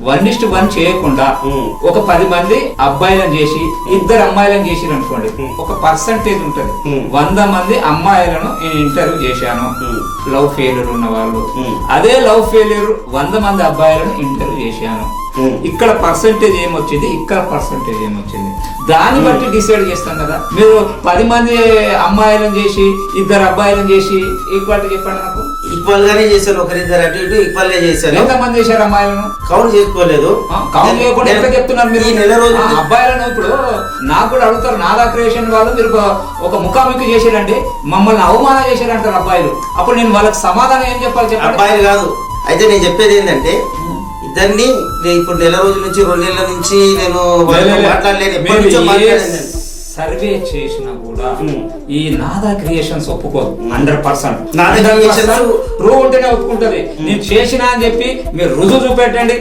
1:1 చేయకుండా ఒక 10 మంది అబ్బాయిలను చేసి 2 అమ్మాయిలను చేసిరు అనుకోండి, ఒక పర్సంటేజ్ ఉంటది. 100 మంది అమ్మాయిలను నేను ఇంటర్వ్యూ చేశాను లవ్ ఫెయిల్యూర్ ఉన్న వాళ్ళు, అదే లవ్ ఫెయిల్యూర్ 100 మంది అబ్బాయిలను ఇంటర్వ్యూ చేశాను. ఇక్కడ పర్సంటేజ్ ఏమొచ్చింది, ఇక్కడ పర్సంటేజ్ ఏమొచ్చింది, దాన్ని బట్టి డిసైడ్ చేస్తాం కదా. మీరు 10 మంది అమ్మాయిలను చేసి 2 అబ్బాయిలను చేసి ఈక్వాలిటీ చెప్పండి నాకు. ఈక్వల్ గానే చేశారు, ఒకరిద్దరు అటు ఇటు ఈక్వల్ గా చేశారు. ఎంత మంది చేశారు అమ్మాయిలను? కౌంట్ చేసుకోలేదు. కౌంట్ చేయకుండా ఎట్లా చెప్తున్నారు మీరు? ఈ నెల రోజు అబ్బాయిలను ఇప్పుడు నాకు కూడా అడుగుతారు, నాదా క్రియేషన్ వాళ్ళు మీరు ఒక ముఖాముఖి చేశారండి, మమ్మల్ని అవమానం చేశారంటారు అబ్బాయిలు. అప్పుడు నేను వాళ్ళకి సమాధానం ఏం చెప్పాలి చెప్పండి? అబ్బాయిలు కాదు. అయితే నేను చెప్పేది ఏంటంటే, ఇద్దరిని ఇప్పుడు నెల రోజుల నుంచి 2 నెలల నుంచి నేను మాట్లాడలేదు. సర్వే చేసినా కూడా ఈ నాదా క్రియేషన్స్ ఒప్పుకోదు 100%. నాదా క్రియేషన్స్ ప్రూవ్ ఉంటేనే ఒప్పుకుంటది. నేను చేసినా అని చెప్పి మీరు రుజువు చూపెట్టండి,